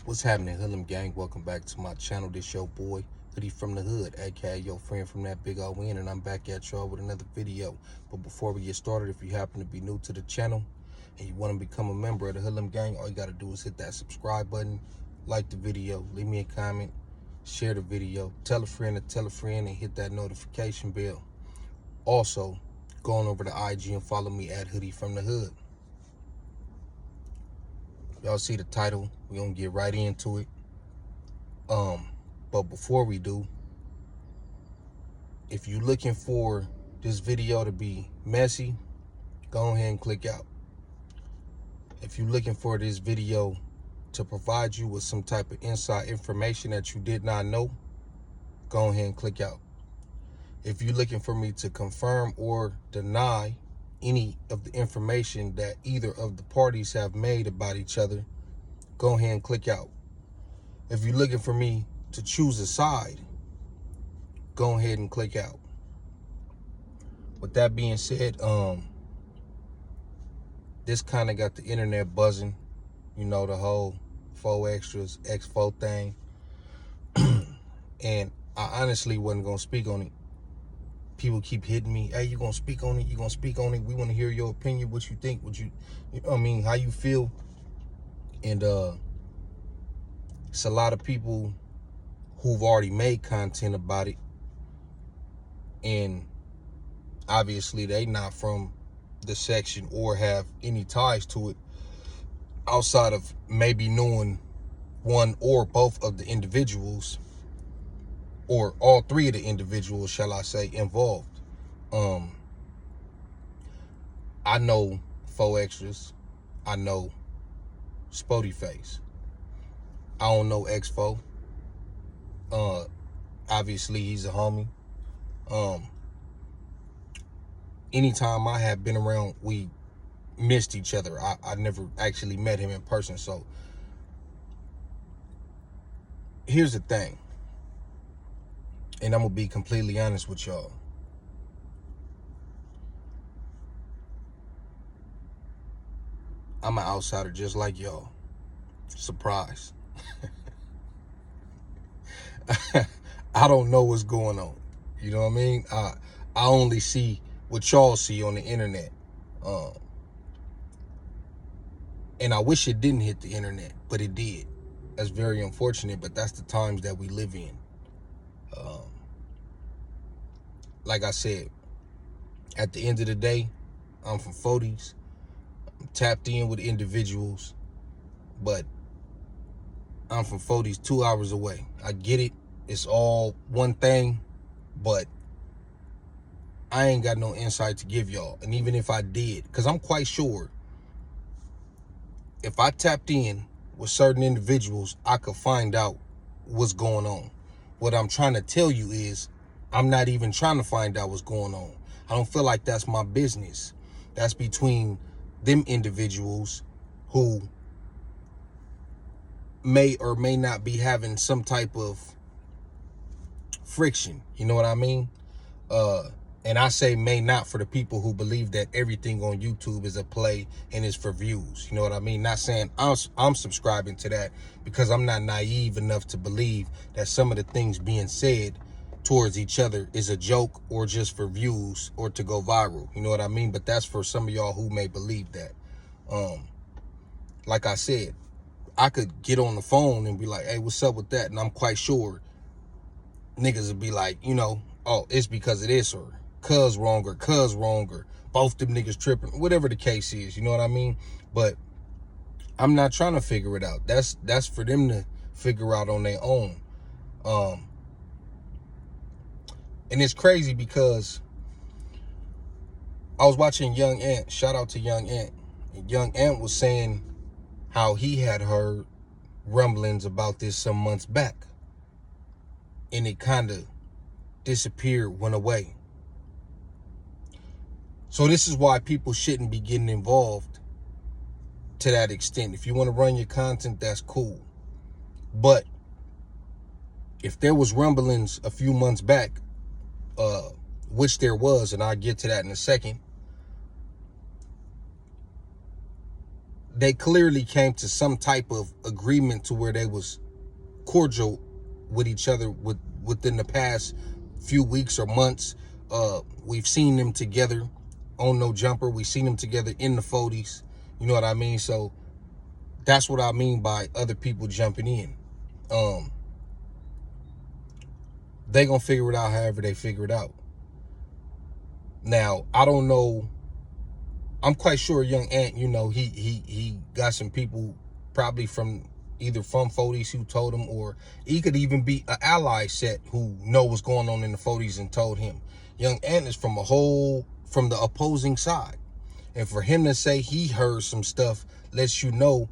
What's happening, Hoodlum gang? Welcome back to my channel. This your boy, Hoodie from the Hood, aka your friend from that big old win, and I'm back at y'all with another video. But before we get started, if you happen to be new to the channel and you want to become a member of the Hoodlum gang, all you got to do is hit that subscribe button, like the video, leave me a comment, share the video, tell a friend to tell a friend, and hit that notification bell. Also, go on over to IG and follow me at Hoodie from the Hood. Y'all see the title, we're gonna get right into it. But before we do, if you're looking for this video to be messy, go ahead and click out. If you're looking for this video to provide you with some type of inside information that you did not know, go ahead and click out. If you're looking for me to confirm or deny any of the information that either of the parties have made about each other, go ahead and click out. If you're looking for me to choose a side, go ahead and click out. With that being said, this kind of got the internet buzzing, you know, the whole 4xtras X4 thing. And I honestly wasn't gonna speak on it. People keep hitting me, hey, you gonna speak on it? You gonna speak on it? We want to hear your opinion, what you think, what you know what I mean, how you feel. And it's a lot of people who've already made content about it, and obviously they not from the section or have any ties to it outside of maybe knowing one or both of the individuals, or all three of the individuals, shall I say, involved. I know 4xtras, I know Spody Face, I don't know X4. Obviously he's a homie. Anytime I have been around, we missed each other. I never actually met him in person. So here's the thing, and I'm gonna be completely honest with y'all. I'm an outsider just like y'all. Surprise. I don't know what's going on. You know what I mean? I only see what y'all see on the internet. And I wish it didn't hit the internet, but it did. That's very unfortunate, but that's the times that we live in. Like I said, at the end of the day, I'm from 40s. I'm tapped in with individuals, but I'm from 40s, 2 hours away. I get it. It's all one thing, but I ain't got no insight to give y'all. And even if I did, because I'm quite sure if I tapped in with certain individuals, I could find out what's going on. What I'm trying to tell you is I'm not even trying to find out what's going on. I don't feel like that's my business. That's between them individuals who may or may not be having some type of friction. You know what I mean? And I say may not for the people who believe that everything on YouTube is a play and is for views. You know what I mean? Not saying I'm subscribing to that, because I'm not naive enough to believe that some of the things being said towards each other is a joke or just for views or to go viral. You know what I mean? But that's for some of y'all who may believe that. Like I said, I could get on the phone and be like, hey, what's up with that? And I'm quite sure niggas would be like, you know, oh, it's because of this, or cuz wrong, or both them niggas tripping, whatever the case is, you know what I mean? But I'm not trying to figure it out. That's for them to figure out on their own. And it's crazy because I was watching Young Ant. Shout out to Young Ant. And Young Ant was saying how he had heard rumblings about this some months back, and it kind of disappeared, went away. So this is why people shouldn't be getting involved to that extent. If you want to run your content, that's cool. But if there was rumblings a few months back, which there was, and I'll get to that in a second, they clearly came to some type of agreement to where they was cordial with each other within the past few weeks or months. We've seen them together on No Jumper. We've seen them together in the 40s. You know what I mean? So that's what I mean by other people jumping in. They gonna figure it out however they figure it out. Now, I don't know. I'm quite sure Young Ant, you know, he got some people probably from either from 40s who told him, or he could even be an ally set who know what's going on in the 40s and told him. Young Ant is from the opposing side. And for him to say he heard some stuff lets you know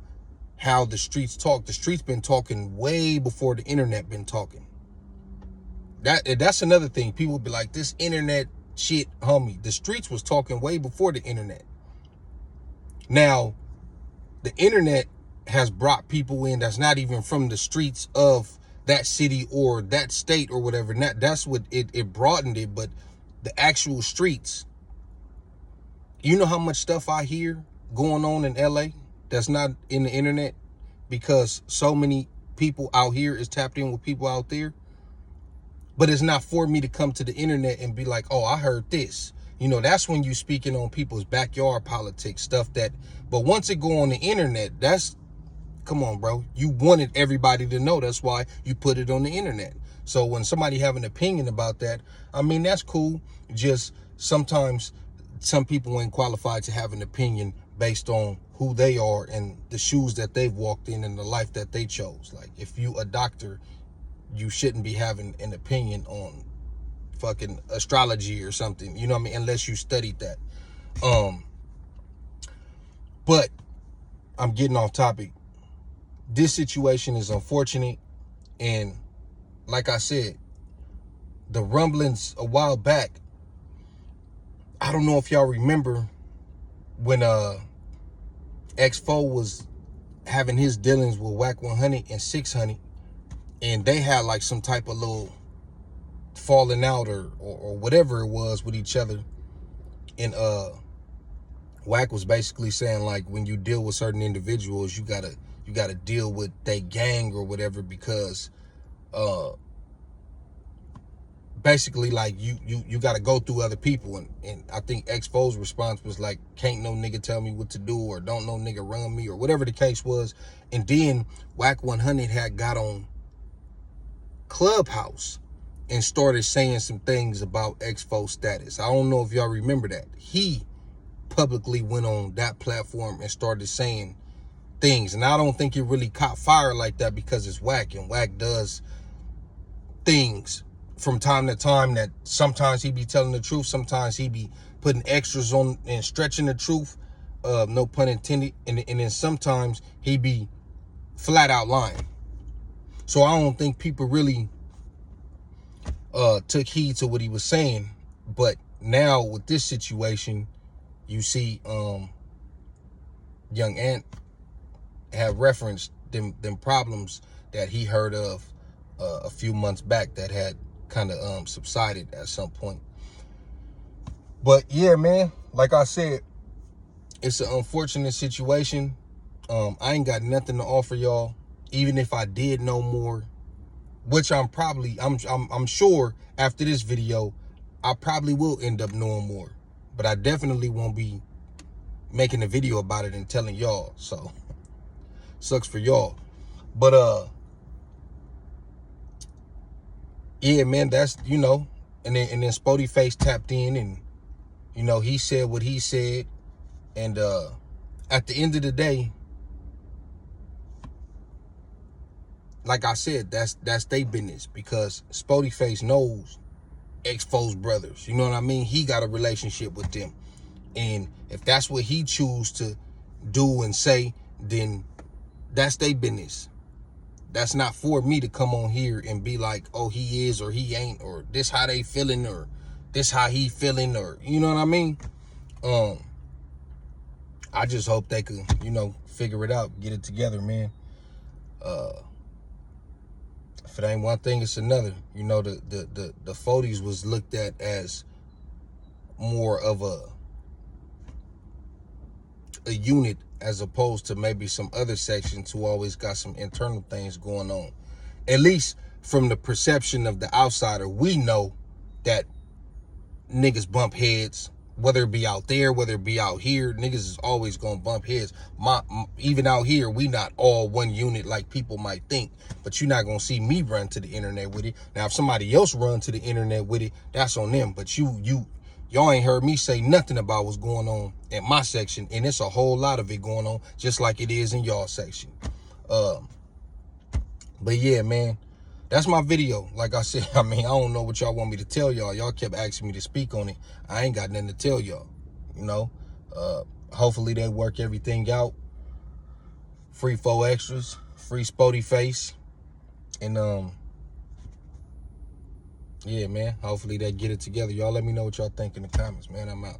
how the streets talk. The streets been talking way before the internet been talking. That's another thing. People be like, this internet shit, homie. The streets was talking way before the internet. Now, the internet has brought people in that's not even from the streets of that city or that state or whatever. And that's what it broadened it. But the actual streets, you know how much stuff I hear going on in LA that's not in the internet because so many people out here is tapped in with people out there. But it's not for me to come to the internet and be like, oh, I heard this. You know, that's when you speaking on people's backyard politics, stuff that, but once it go on the internet, that's, come on, bro. You wanted everybody to know. That's why you put it on the internet. So when somebody have an opinion about that, I mean, that's cool. Just sometimes some people ain't qualified to have an opinion based on who they are and the shoes that they've walked in and the life that they chose. Like, if you a doctor, you shouldn't be having an opinion on fucking astrology or something, you know what I mean, unless you studied that. But I'm getting off topic. This situation is unfortunate, and like I said, the rumblings a while back, I don't know if y'all remember when X4 was having his dealings with Whack 100 and 600, and they had like some type of little falling out or whatever it was with each other. And Whack was basically saying, like, when you deal with certain individuals, you gotta deal with they gang or whatever, because basically, like, you gotta go through other people. And I think X4's response was like, can't no nigga tell me what to do, or don't no nigga run me, or whatever the case was. And then Whack 100 had got on Clubhouse and started saying some things about X4 status. I don't know if y'all remember that. He publicly went on that platform and started saying things. And I don't think it really caught fire like that because it's Whack, and Whack does things from time to time that sometimes he be telling the truth, sometimes he be putting extras on and stretching the truth, no pun intended, and then sometimes he be flat out lying. So I don't think people really took heed to what he was saying. But now with this situation, you see Young Ant have referenced them problems that he heard of a few months back that had kind of subsided at some point. But yeah, man, like I said, it's an unfortunate situation. I ain't got nothing to offer y'all. Even if I did know more, which I'm sure after this video, I probably will end up knowing more. But I definitely won't be making a video about it and telling y'all. So sucks for y'all. But yeah, man, that's, you know, and then Spody Face tapped in, and you know, he said what he said. And at the end of the day, like I said, that's their business, because Spody Face knows X4's brothers. You know what I mean? He got a relationship with them. And if that's what he choose to do and say, then that's their business. That's not for me to come on here and be like, oh, he is or he ain't, or this how they feeling, or this how he feeling, or, you know what I mean? I just hope they could, you know, figure it out, get it together, man. If it ain't one thing, it's another. You know, the 40s was looked at as more of a unit as opposed to maybe some other sections who always got some internal things going on. At least from the perception of the outsider, we know that niggas bump heads, whether it be out there, whether it be out here. Niggas is always gonna bump heads. Even out here, we not all one unit like people might think. But you're not gonna see me run to the internet with it. Now, if somebody else run to the internet with it, that's on them. But y'all ain't heard me say nothing about what's going on in my section, and it's a whole lot of it going on, just like it is in y'all section. But yeah, man, that's my video. Like I said, I don't know what y'all want me to tell y'all. Y'all kept asking me to speak on it. I ain't got nothing to tell y'all, you know. Hopefully they work everything out. Free 4xtras, free Spody Face. And yeah, man, hopefully they get it together. Y'all let me know what y'all think in the comments, man. I'm out.